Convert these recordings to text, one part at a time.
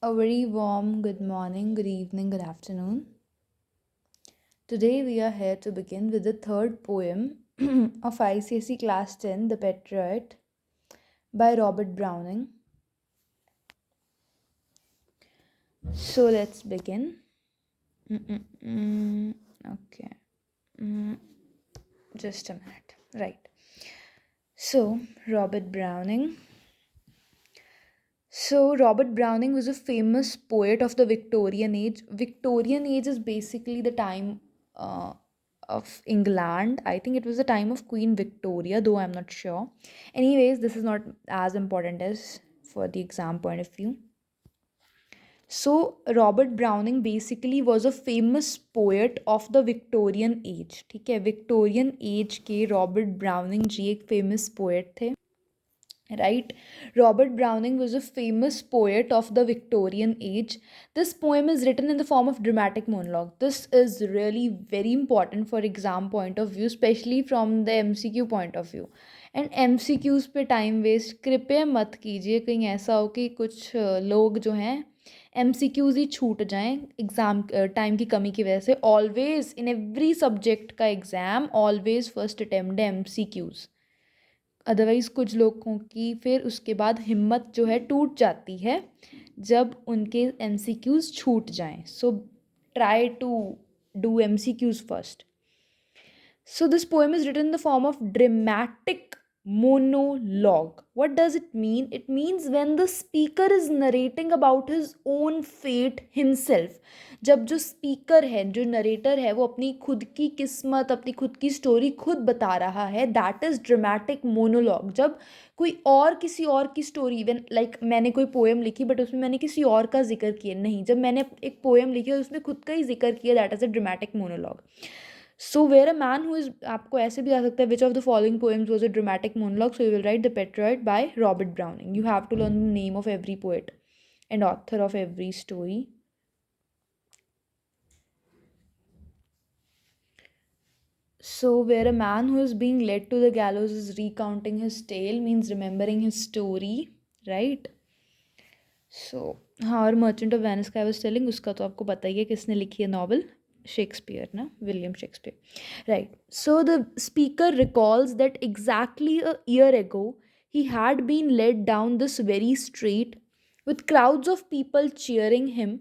A very warm good morning, good evening, good afternoon. Today we are here to begin with the third poem of ICSE Class 10, The Patriot, by Robert Browning. So let's begin. Okay, just a minute. Right. So, Robert Browning. Robert Browning was a famous poet of the Victorian age. Victorian age is basically the time uh, of England. I think it was the time of Queen Victoria, though I'm not sure. Anyways, this is not as important as for the exam point of view. So, Robert Browning basically was a famous poet of the Victorian age. ठीक है, Victorian age के Robert Browning जी एक famous poet थे. Right? Robert Browning was a famous poet of the Victorian age. This poem is written in the form of dramatic monologue. This is really very important for exam point of view, especially from the MCQ point of view. And MCQs पे time waste कृपया मत कीजिए, कहीं ऐसा हो कि कुछ लोग जो हैं MCQs ही छूट जाएं एग्ज़ाम टाइम की कमी की वजह से. ऑलवेज इन एवरी सब्जेक्ट का एग्ज़ाम ऑलवेज फर्स्ट अटेम्प्ट है MCQs. अदरवाइज़ कुछ लोगों की फिर उसके बाद हिम्मत जो है टूट जाती है जब उनके MCQs छूट जाएं. So try to do MCQs first. So this poem is written in the form of dramatic monologue. What does it mean? It means when the speaker is narrating about his own fate himself. जब जो speaker है, जो narrator है, वो अपनी खुद की किस्मत, अपनी खुद की स्टोरी खुद बता रहा है, दैट इज़ ड्रामेटिक मोनोलॉग. जब कोई और किसी और की स्टोरी, इवन लाइक मैंने कोई पोएम लिखी बट उसमें मैंने किसी और का जिक्र किया नहीं, जब मैंने एक पोएम लिखी और उसमें खुद का ही जिक्र किया, that is a dramatic monologue. So where a man who is, आपको ऐसे भी आ सकता है, which of the following poems was a dramatic monologue. So you will write the Patriot by Robert Browning. You have to learn the name of every poet and author of every story. So, where a man who is being led to the gallows is recounting his tale means remembering his story, right? So, हाँ, और merchant of Venice का I was telling, उसका तो आपको पता ही है किसने लिखी है novel. Shakespeare, na? William Shakespeare. Right. So the speaker recalls that exactly a year ago he had been led down this very street with crowds of people cheering him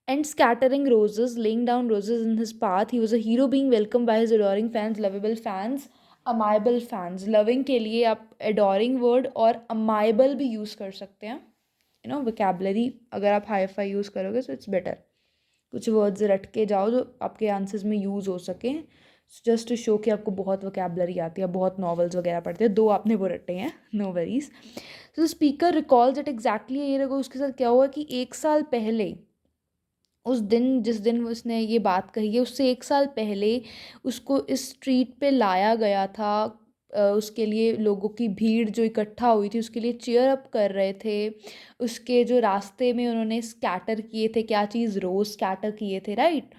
and scattering roses, laying down roses in his path. He was a hero being welcomed by his adoring fans, lovable fans, amiable fans. Loving के लिए आप adoring word और amiable भी use कर सकते हैं. Vocabulary अगर आप हाई-फाई यूज़ करोगे so it's better. कुछ वर्ड्स रट के जाओ जो आपके आंसर्स में यूज़ हो सके, जस्ट टू शो कि आपको बहुत वोकेबलरी आती है, बहुत नॉवेल्स वगैरह पढ़ते हैं. दो आपने वो रटे हैं, नो वरीज. तो speaker recalls that exactly year ago, उसके साथ क्या हुआ कि एक साल पहले, उस दिन जिस दिन उसने ये बात कही है उससे एक साल पहले उसको इस स्ट्रीट पे लाया गया था. उसके लिए लोगों की भीड़ जो इकट्ठा हुई थी उसके लिए चीयर अप कर रहे थे. उसके जो रास्ते में उन्होंने स्कैटर किए थे, क्या चीज़, रोज़ स्कैटर किए थे, right.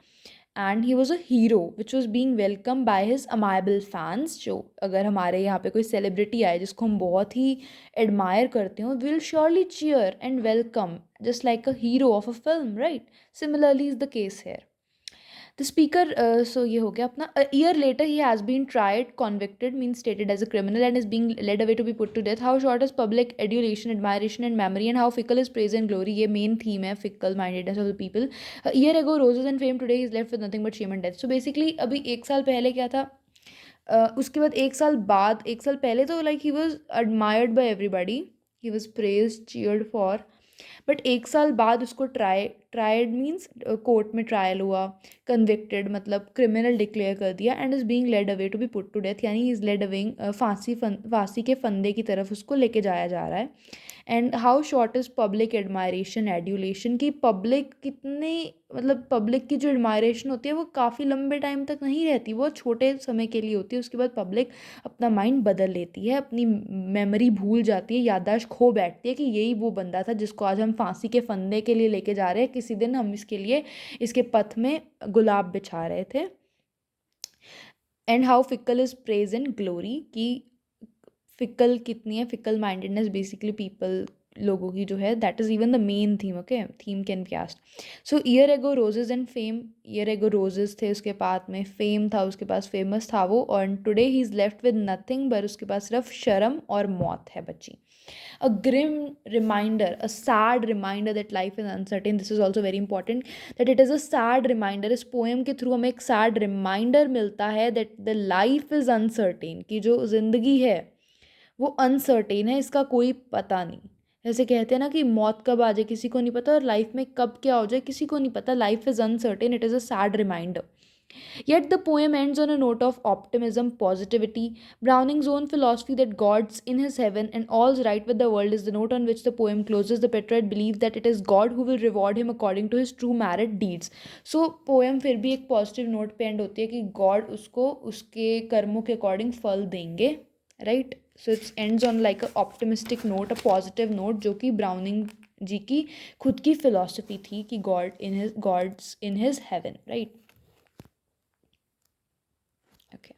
And he was a hero which was being welcome by his अमायबल fans. जो अगर हमारे यहाँ पे कोई सेलिब्रिटी आए जिसको हम बहुत ही एडमायर करते हो, will surely cheer and welcome just like a hero of a film, right? Similarly is the case here. The speaker, so ये हो गया अपना. A year later he has been tried, convicted means stated as a criminal, and is being led away to be put to death. How short is public adulation, admiration and memory, and how fickle is praise and glory. ये main theme है, fickle mindedness of the people. A year ago roses and fame, today he is left with nothing but shame and death. So basically अभी एक साल पहले क्या था, उसके बाद एक साल बाद, एक साल पहले तो like he was admired by everybody, he was praised, cheered for. But एक साल बाद उसको ट्राइड मीन्स कोर्ट में ट्रायल हुआ, कन्विक्टेड मतलब क्रिमिनल डिक्लेयर कर दिया, and is being led away to be put to death, यानी इज़ लेड अवे फांसी के फंदे की तरफ उसको लेके जाया जा रहा है. And how short is public admiration adulation, की पब्लिक कितने, मतलब पब्लिक की जो एडमायरेशन होती है वो काफ़ी लंबे टाइम तक नहीं रहती, वो छोटे समय के लिए होती है. उसके बाद पब्लिक अपना माइंड बदल लेती है, अपनी मेमोरी भूल जाती है, याददाश्त खो बैठती है कि यही वो बंदा था जिसको आज हम फांसी के फंदे के लिए लेके जा रहे हैं, किसी दिन हम इसके लिए इसके पथ में गुलाब बिछा रहे थे. And how fickle is praise and glory, की फिकल कितनी है, फिकल माइंडेडनेस बेसिकली पीपल लोगों की जो है, that is even the main theme. Okay, theme can be asked. So year ago roses and fame. Year ago roses थे उसके पास में, फेम था उसके पास, फेमस था वो, और today he is left with nothing, पर उसके पास सिर्फ शर्म और मौत है बची. A grim reminder, a sad reminder that life is uncertain. This is also very important, that it is a sad reminder. इस पोएम के थ्रू हमें एक sad reminder मिलता है that the life is uncertain, कि जो ज़िंदगी है वो अनसर्टेन है, इसका कोई पता नहीं. जैसे कहते हैं ना कि मौत कब आ जाए किसी को नहीं पता, और लाइफ में कब क्या हो जाए किसी को नहीं पता. Life is uncertain, it is a sad reminder. Yet the poem ends on a note of optimism, positivity. Browning's own philosophy that God's in his heaven and all's right with the world is the note on which the poem closes. The Petrarch believes that it is God who will reward him according to his true merit deeds. So poem फिर भी एक positive note पे end होती है कि God उसको उसके कर्मों के according फल देंगे, right? So it ends on like a optimistic note, a positive note, जो कि ब्राउनिंग जी की खुद की philosophy थी कि God's in his heaven, right? Okay.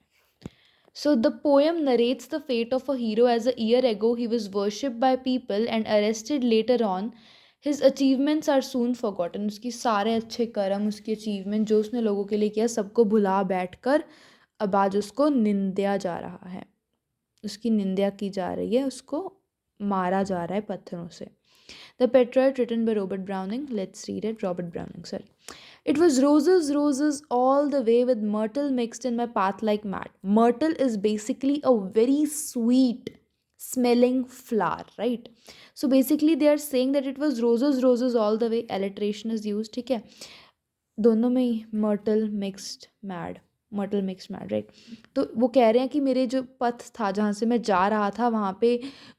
So the poem narrates the fate of a hero as a year ago he was worshipped by people and arrested later on. His achievements are soon forgotten. उसकी सारे अच्छे कर्म, उसकी achievement जो उसने लोगों के लिए किया, सबको भुला बैठकर अब आज उसको निंदा जा रहा है, उसकी निंदा की जा रही है, उसको मारा जा रहा है पत्थरों से. The Petrarch, written by Robert Browning. Let's read it. Robert Browning, sorry. It was roses, roses all the way with myrtle mixed in my path like mad. Myrtle is basically a very sweet smelling flower, right? So basically they are saying that it was roses, roses all the way. Alliteration is used, ठीक है. दोनों में ही myrtle mixed mad. Myrtle mix mad, right. तो वो कह रहे हैं कि मेरे जो पथ था जहाँ से मैं जा रहा था वहाँ पे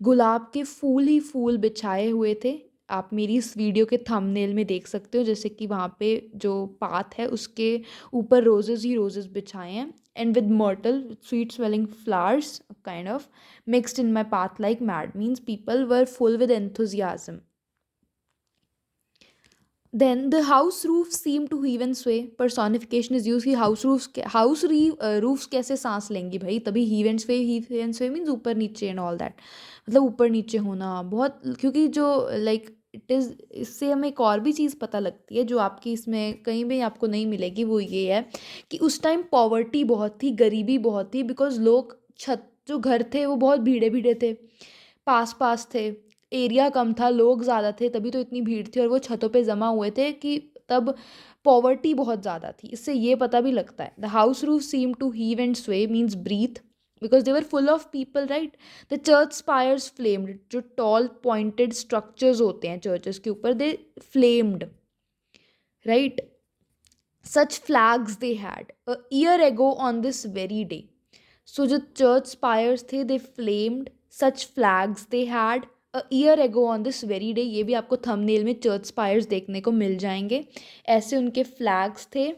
गुलाब के फूल ही फूल बिछाए हुए थे. आप मेरी इस वीडियो के थंबनेल में देख सकते हो, जैसे कि वहाँ पे जो पाथ है उसके ऊपर रोजेस ही रोजेस बिछाए हैं. And with myrtle, sweet smelling flowers kind of mixed in my path like mad, means people were full with enthusiasm. Then the house roofs seem to heave and sway. Personification is used कि roofs कैसे सांस लेंगी भाई, तभी heave and sway means ऊपर नीचे and all that. मतलब ऊपर नीचे होना बहुत, क्योंकि जो like इट इज़, इससे हमें एक और भी चीज़ पता लगती है जो आपकी इसमें कहीं भी आपको नहीं मिलेगी, वो ये है कि उस टाइम पॉवर्टी बहुत थी, गरीबी बहुत थी, बिकॉज लोग छत जो घर थे वो बहुत भीड़े भीड़े थे, पास पास थे, एरिया कम था, लोग ज़्यादा थे, तभी तो इतनी भीड़ थी, और वो छतों पे जमा हुए थे कि तब पॉवर्टी बहुत ज़्यादा थी. इससे ये पता भी लगता है. The house roof seem to heave and sway means breath, because they were full of people, right. The church spires flamed, जो टॉल पॉइंटेड स्ट्रक्चर्स होते हैं चर्चेस के ऊपर, they flamed, right. Such flags they had a year ago on this very day. So जो church spires थे, they flamed. Such flags they had a year ago on this very day. ये भी आपको thumbnail में church spires देखने को मिल जाएंगे. ऐसे उनके फ्लैग्स थे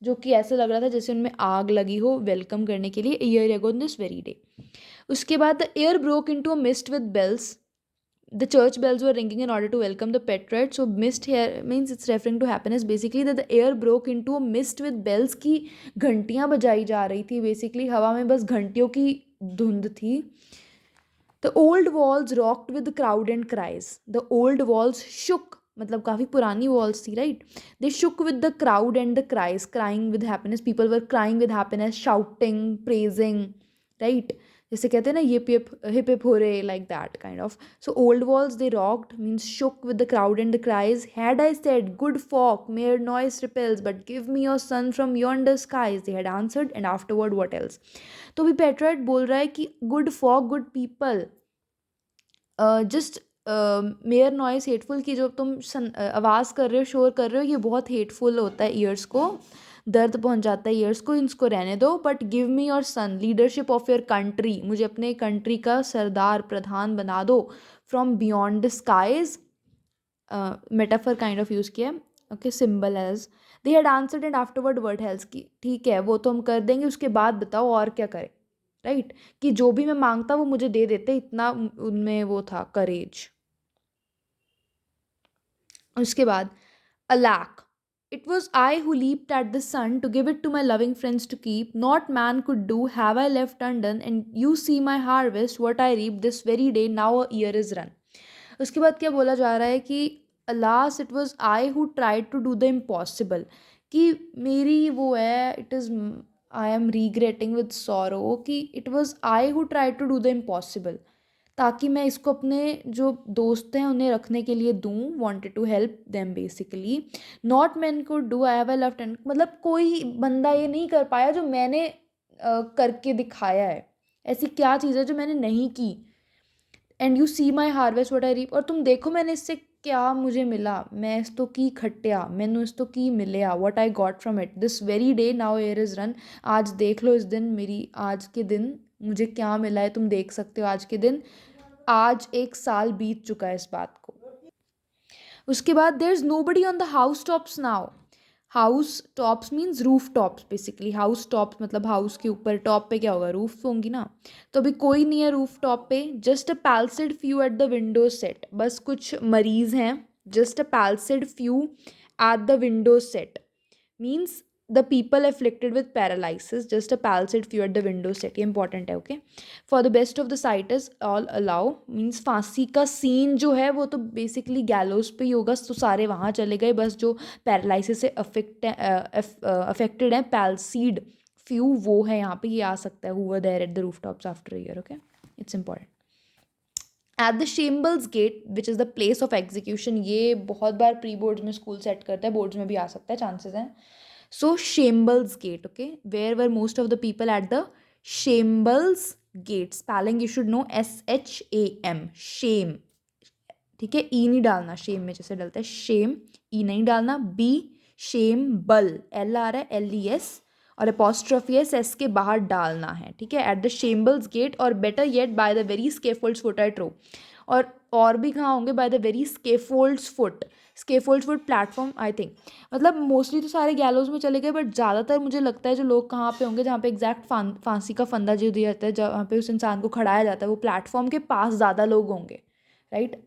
जो कि ऐसा लग रहा था जैसे उनमें आग लगी हो वेलकम करने के लिए, year ago on this very day. उसके बाद the air broke into a mist with bells. The church bells were ringing in order to welcome the Petrarch. So mist here means it's referring to happiness. Basically that the air broke into a mist with bells की घंटियाँ बजाई जा रही थी. Basically हवा में बस घंटियों की धुंध थी. The old walls rocked with the crowd and cries. The old walls shook, मतलब काफ़ी पुरानी walls थी, right? They shook with the crowd and the cries, crying with happiness. People were crying with happiness, shouting, praising, right? जैसे कहते हैं ना ये hip hip हो रहे, like that kind of. So old walls they rocked means shook with the crowd and the cries. Had I said, good folk, mere noise repels, but give me your son from yonder skies, they had answered, and afterward what else. तो भी पेट्राइट बोल रहा है कि good folk, good people, just mere noise hateful, की जो तुम आवाज़ कर रहे हो, शोर कर रहे हो, ये बहुत हेटफुल होता है, ईयर्स को दर्द पहुंच जाता है ईयर्स को, इसको रहने दो. But give me your sun, leadership of your country, मुझे अपने कंट्री का सरदार प्रधान बना दो. From beyond the skies, metaphor kind of use किया है. Okay, symbol as they had answered and afterward what else की, ठीक है वो तो हम कर देंगे, उसके बाद बताओ और क्या करें, राइट. कि जो भी मैं मांगता वो मुझे दे देते, इतना उनमें वो था करेज. उसके बाद alack, it was I who leaped at the sun to give it to my loving friends to keep. Not man could do, have I left undone, and you see my harvest, what I reap this very day, now a year is run. उसके बाद क्या बोला जा रहा है कि alas it was I who tried to do the impossible, कि मेरी वो है, it is I am regretting with sorrow कि it was I who tried to do the impossible, ताकि मैं इसको अपने जो दोस्त हैं उन्हें रखने के लिए दूँ, wanted to help them basically, naught man could do I have I left and, मतलब कोई बंदा ये नहीं कर पाया जो मैंने करके दिखाया है, ऐसी क्या चीज़ है जो मैंने नहीं की। And you see my harvest what I reap, और तुम देखो मैंने इससे क्या मुझे मिला, मैं इस तो की खट्टिया मैनू इस तो की मिलया, what I got from it this very day now air is run, आज देख लो इस दिन, मेरी आज के दिन मुझे क्या मिला है, तुम देख सकते हो आज के दिन, आज 1 साल बीत चुका है इस बात को। उसके बाद there is nobody on the house tops now, house tops means roof tops basically, house tops मतलब हाउस के ऊपर, टॉप पे क्या होगा, रूफ होंगी ना, तो अभी कोई नहीं है रूफ टॉप पे, just a palsied few at the window set, बस कुछ मरीज हैं, just a palsied few at the window set means the people afflicted with paralysis, just a palsied few at the window set, ये important है okay. For the best of the sight is all allow means फांसी का scene जो है वो तो basically gallows पे ही होगा, तो सारे वहाँ चले गए, बस जो पैरालिसिस से अफेक्टेड है पैल्सीड फ्यू वो है यहाँ पे, ये आ सकता है, हुआ there at the rooftops after year okay, it's important. At the shambles gate which is the place of execution, ये बहुत बार प्री बोर्ड्स में स्कूल सेट करता है, बोर्ड्स में भी आ सकता है, चांसेस हैं। So shambles gate okay, where were most of the people at the shambles gate, spelling you should know SHAM, sham, ठीक है, ई नहीं डालना शेम में जैसे डलता है शेम, ई नहीं डालना, बी शेम बल, एल आ रहा है LES और अपोस्ट्रोफी एस के बाहर डालना है, ठीक है, एट द शेम्बल्स गेट, और better yet by the very स्केफोल्ड्स foot I trow, और भी कहाँ होंगे, by the very स्केफोल्ड्स foot, scaffold's foot platform I think, मतलब मोस्टली तो सारे गैलोज में चले गए, बट ज़्यादातर मुझे लगता है जो लोग कहाँ पे होंगे जहाँ पे एग्जैक्ट फांसी का फंदा जो दिया जाता है, जहाँ पे उस इंसान को खड़ाया जाता है, वो प्लेटफॉर्म के पास ज़्यादा लोग होंगे, right.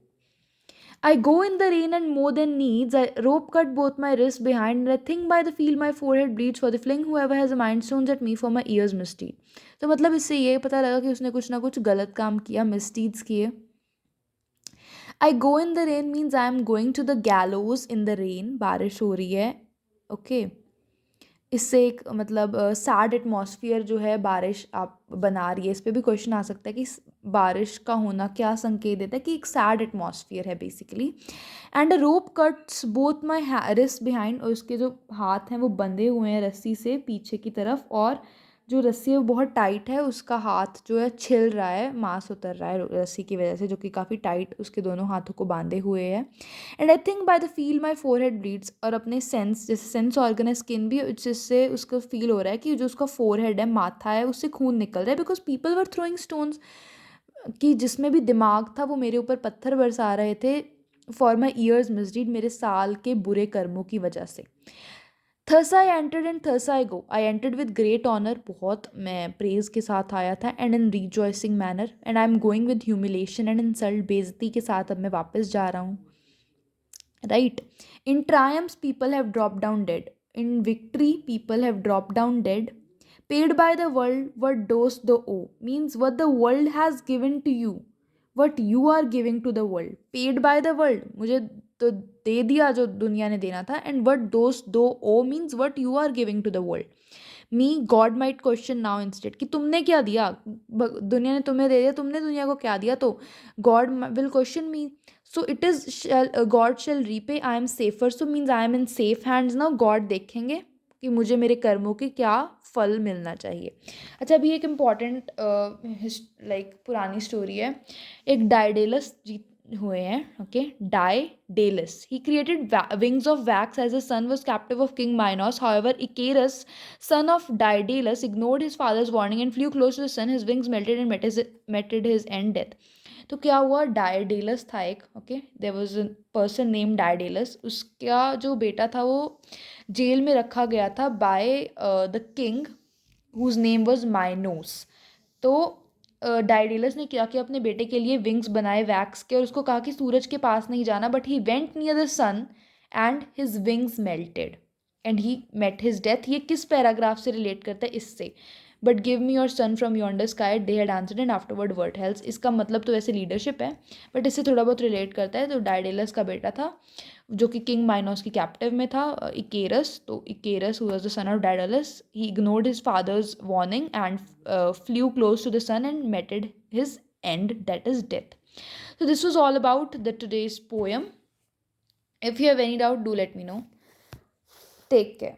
I go in the rain and more than needs. I rope cut both my wrists behind, and I think by the feel my forehead bleeds for the fling whoever has a mind stones at me for my ears misdeed. तो मतलब इससे ये पता लगा कि उसने कुछ ना कुछ गलत काम किया, misdeeds किए। I go in the rain means I am going to the gallows in the rain. बारिश हो रही है, okay. इससे एक मतलब सैड एटमॉस्फेयर जो है बारिश आप बना रही है, इस पर भी क्वेश्चन आ सकता है कि बारिश का होना क्या संकेत देता है, कि एक सैड एटमॉस्फेयर है basically. And a rope cuts both my wrist behind, और उसके जो हाथ हैं वो बंधे हुए हैं रस्सी से पीछे की तरफ, और जो रस्सी है वो बहुत टाइट है, उसका हाथ जो है छिल रहा है, मांस उतर रहा है रस्सी की वजह से, जो कि काफ़ी टाइट उसके दोनों हाथों को बांधे हुए है। And I think by the feel my forehead bleeds, और अपने सेंस जैसे सेंस ऑर्गन है स्किन भी, जिससे उसको फील हो रहा है कि जो उसका फोरहेड है, माथा है, उससे खून निकल रहा है, because people were throwing stones, कि जिसमें भी दिमाग था वो मेरे ऊपर पत्थर बरसा रहे थे, फॉर माई ईयर्स मिसडीड, मेरे साल के बुरे कर्मों की वजह से। Thus I entered and thus I go, I entered with great honour, बहुत मैं प्रेज के साथ आया था, and in rejoicing manner, and I am going with humiliation and insult, बेइज्जती के साथ अब मैं वापस जा रहा हूँ, right. In triumphs people have drop down dead, in victory people have drop down dead, paid by the world what does the owe means what the world has given to you, what you are giving to the world, paid by the world मुझे तो दे दिया जो दुनिया ने देना था, and what does the owe means what you are giving to the world, me God might question now instead, कि तुमने क्या दिया, दुनिया ने तुम्हें दे दिया, तुमने दुनिया को क्या दिया, तो God will question me, so it is God shall repay, I am safer, so means I am in safe hands now, God देखेंगे कि मुझे मेरे कर्मों के क्या फल मिलना चाहिए। अच्छा, अभी एक इम्पॉर्टेंट लाइक पुरानी स्टोरी है, एक डाइडेलस जी हुए हैं, okay, Daedalus, he created wings of wax as a son was captive of king Minos, however Icarus son of Daedalus ignored his father's warning and flew close to the sun, his wings melted and met his end death. तो क्या हुआ, डाइडेलस था एक, okay, there was a person name Daedalus, उसका जो बेटा था वो जेल में रखा गया था by the king whose name was Minos. तो डाइडेलस ने क्या किया, अपने बेटे के लिए विंग्स बनाए वैक्स के, और उसको कहा कि सूरज के पास नहीं जाना, but he went near the sun and his wings melted and he met his death. ये किस पैराग्राफ से रिलेट करता है, इससे, but give me your sun from yonder sky, they had answered, and afterward what else. इसका मतलब तो वैसे लीडरशिप है, बट इससे थोड़ा बहुत रिलेट करता है। तो डाइडेलस का बेटा था जो कि किंग माइनोस की कैप्टिव में था, इकेरस। तो Icarus who was the son of Daedalus, he ignored his father's warning and flew close to the sun and meted his end, that is death. So this was all about the today's poem. If you have any doubt, do let me know. Take care.